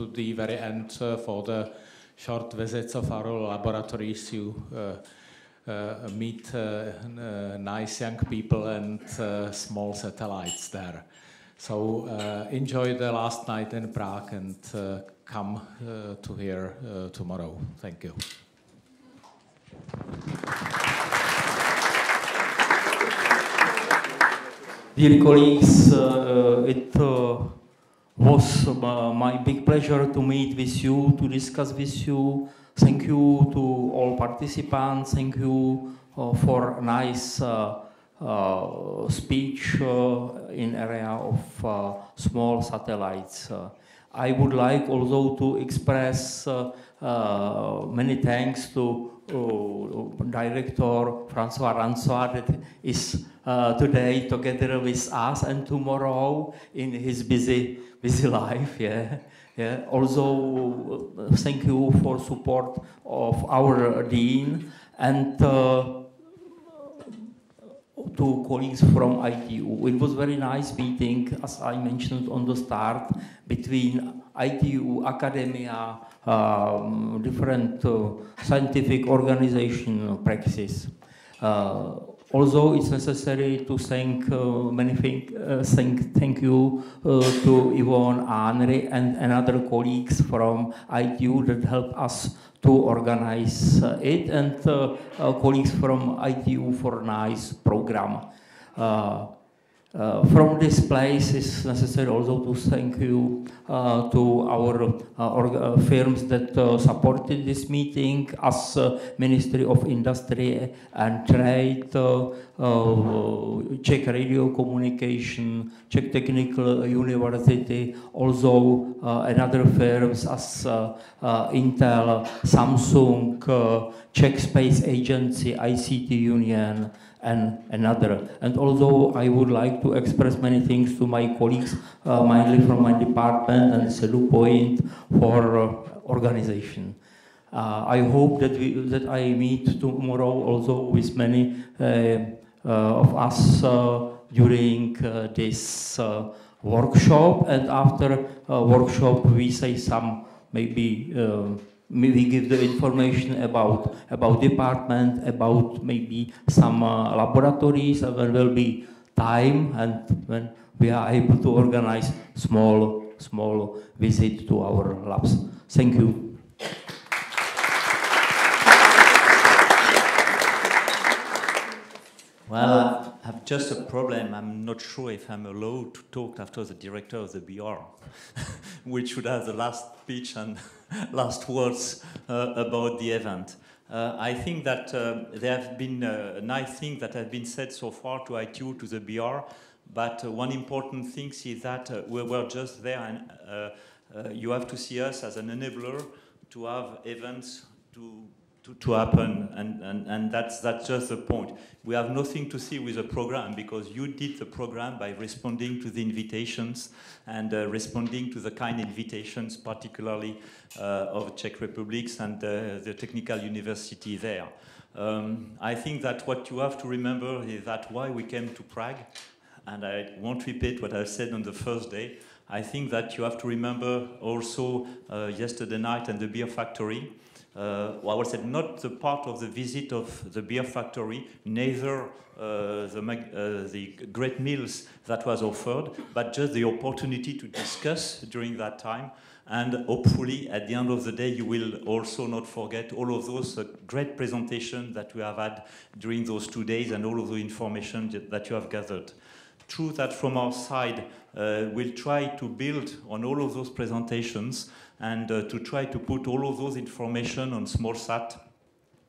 to the very end for the short visits of our laboratories. You meet nice young people and small satellites there. So enjoy the last night in Prague and come to here tomorrow. Thank you. Dear colleagues, it was my big pleasure to meet with you, to discuss with you. Thank you to all participants. Thank you for a nice speech in area of small satellites. I would like also to express many thanks to Director François Rancois that is today together with us and tomorrow in his busy life. Yeah. Also, thank you for support of our Dean and to colleagues from ITU. It was very nice meeting, as I mentioned on the start, between ITU, academia, different scientific organization practices. Also, it's necessary to thank thank you to Yvon, HENRI, and another colleagues from ITU that helped us to organize it, and colleagues from ITU for a nice program. From this place, it's necessary also to thank you to our firms that supported this meeting, as Ministry of Industry and Trade, Czech Radio Communication, Czech Technical University, also another firms as Intel, Samsung, Czech Space Agency, ICT Union, and another. And although I would like to express many things to my colleagues, mainly from my department and Sedu Point for organization. I hope that I meet tomorrow also with many of us during this workshop, and after workshop we say some maybe we give the information about department, about maybe some laboratories, and there will be time and when we are able to organize small visit to our labs. Thank you. Well, I have just a problem. I'm not sure if I'm allowed to talk after the director of the BR, which should have the last speech and last words about the event. I think that there have been nice things that have been said so far to ITU, to the BR, but one important thing is that we were just there, and you have to see us as an enabler to have events to happen, and that's just the point. We have nothing to see with the program, because you did the program by responding to the invitations and responding to the kind invitations, particularly of Czech Republics and the technical university there. I think that what you have to remember is that why we came to Prague, and I won't repeat what I said on the first day. I think that you have to remember also yesterday night and the beer factory. Well, I would say not the part of the visit of the beer factory, neither the great meals that was offered, but just the opportunity to discuss during that time. And hopefully, at the end of the day, you will also not forget all of those great presentations that we have had during those 2 days and all of the information that you have gathered. True that from our side, we'll try to build on all of those presentations and to try to put all of those information on SmallSat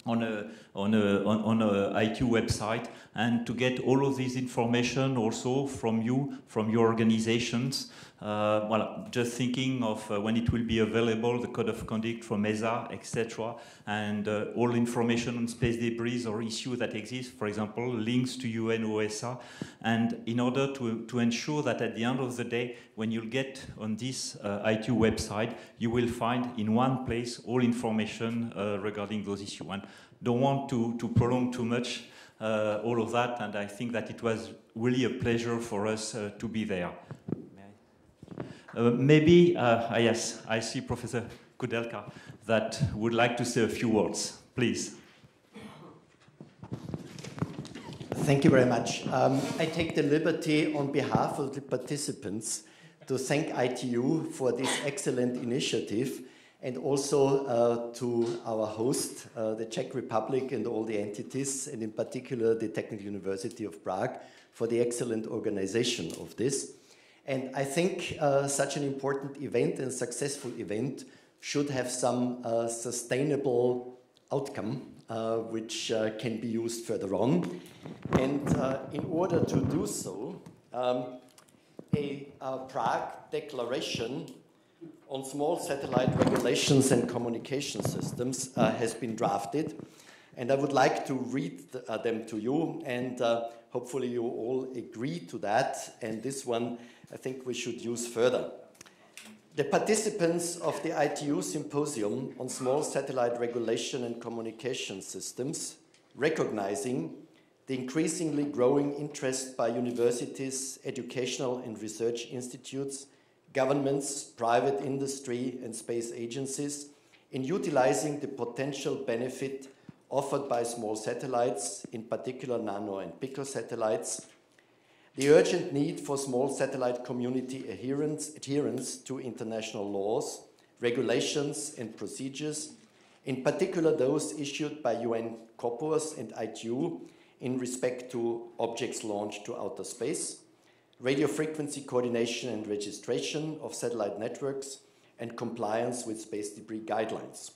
on a ITU website, and to get all of this information also from you, from your organizations. Well, just thinking of when it will be available, the code of conduct from ESA, etc., and all information on space debris or issues that exist, for example, links to UN OSA, and in order to ensure that at the end of the day, when you'll get on this ITU website, you will find in one place all information regarding those issues. And don't want to prolong too much all of that, and I think that it was really a pleasure for us to be there. Maybe, yes, I see Professor KOUDELKA that would like to say a few words. Please. Thank you very much. I take the liberty on behalf of the participants to thank ITU for this excellent initiative, and also to our host, the Czech Republic, and all the entities, and in particular the Technical University of Prague, for the excellent organization of this. And I think such an important event and successful event should have some sustainable outcome which can be used further on. And in order to do so, a Prague Declaration on Small Satellite Regulations and Communication Systems has been drafted. And I would like to read them to you, and hopefully you all agree to that. And this one I think we should use further. The participants of the ITU Symposium on Small Satellite Regulation and Communication Systems, recognizing the increasingly growing interest by universities, educational and research institutes, governments, private industry and space agencies in utilizing the potential benefit offered by small satellites, in particular nano and pico satellites, the urgent need for small satellite community adherence to international laws, regulations and procedures, in particular those issued by UN COPUOS and ITU in respect to objects launched to outer space, radio frequency coordination and registration of satellite networks, and compliance with space debris guidelines.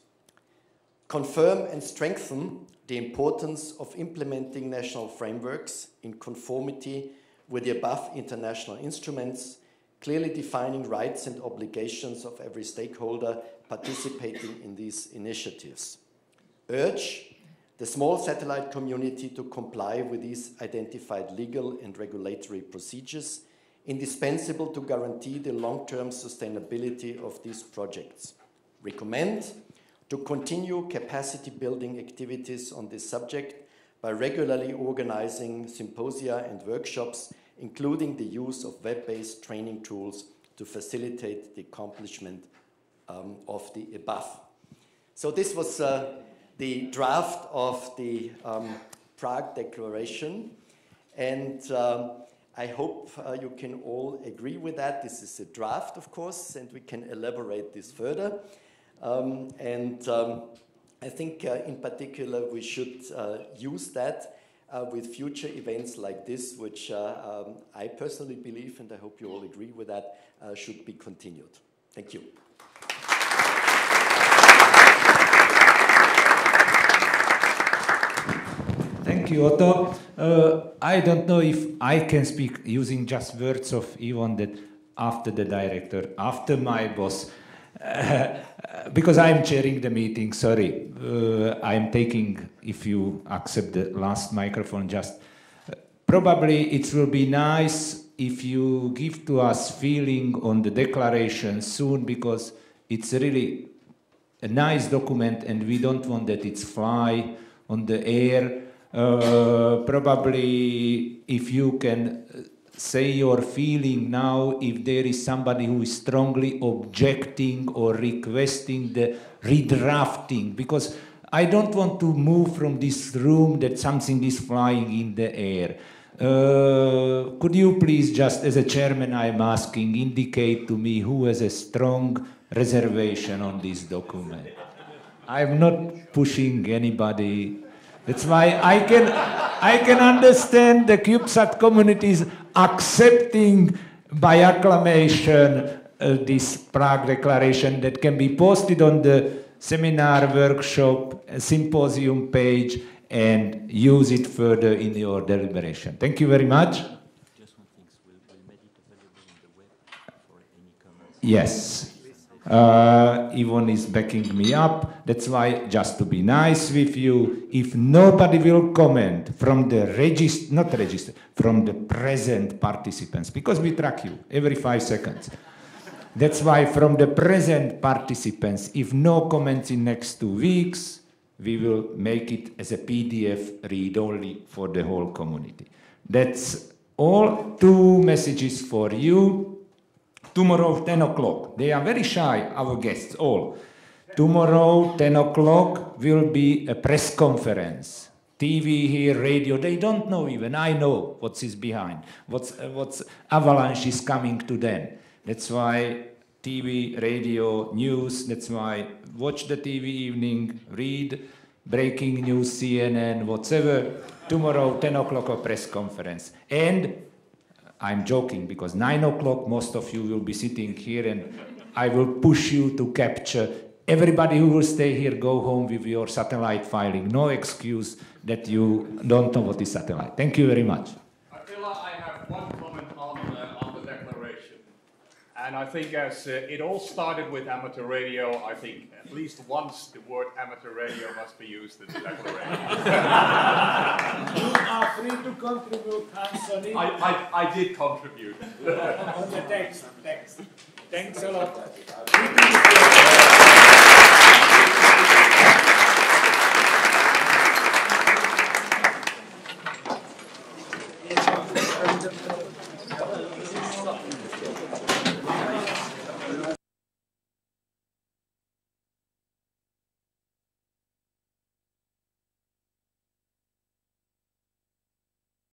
Confirm and strengthen the importance of implementing national frameworks in conformity with the above international instruments, clearly defining rights and obligations of every stakeholder participating in these initiatives. Urge the small satellite community to comply with these identified legal and regulatory procedures indispensable to guarantee the long-term sustainability of these projects. Recommend to continue capacity building activities on this subject by regularly organizing symposia and workshops, including the use of web-based training tools to facilitate the accomplishment of the above. So this was the draft of the Prague Declaration, and I hope you can all agree with that. This is a draft, of course, and we can elaborate this further. I think in particular we should use that with future events like this, which I personally believe, and I hope you all agree with that, should be continued. Thank you. Thank you, Otto. I don't know if I can speak using just words of Yvon, that after the director, after my boss, because I'm chairing the meeting, sorry. I'm taking, if you accept the last microphone, just probably it will be nice if you give to us feeling on the declaration soon, because it's really a nice document and we don't want that it's fly on the air. Probably if you can say your feeling now, if there is somebody who is strongly objecting or requesting the redrafting, because I don't want to move from this room that something is flying in the air. Could you please, just as a chairman I'm asking, indicate to me who has a strong reservation on this document? I'm not pushing anybody. That's why I can understand the CubeSat communities accepting by acclamation this Prague Declaration that can be posted on the seminar, workshop, symposium page and use it further in your deliberation. Thank you very much. Just one thing, we'll make it available on the web for any comments. Yes. Yvon is backing me up. That's why, just to be nice with you, if nobody will comment from the from the present participants, because we track you every 5 seconds. That's why from the present participants, if no comments in next 2 weeks, we will make it as a PDF read-only for the whole community. That's all. 2 messages for you. tomorrow 10 o'clock. They are very shy, our guests, all. Tomorrow 10 o'clock will be a press conference. TV here, radio, they don't know even. I know what is behind. What's avalanche is coming to them. That's why TV, radio, news, that's why watch the TV evening, read breaking news, CNN, whatever. Tomorrow, 10 o'clock, a press conference. And I'm joking, because 9 o'clock, most of you will be sitting here, and I will push you to capture. Everybody who will stay here, go home with your satellite filing. No excuse that you don't know what is satellite. Thank you very much. Attila, I have one comment on the declaration. And I think as it all started with amateur radio, I think at least once the word amateur radio must be used in the declaration. You are free to contribute, Anthony. I did contribute. On the text. Thanks a lot.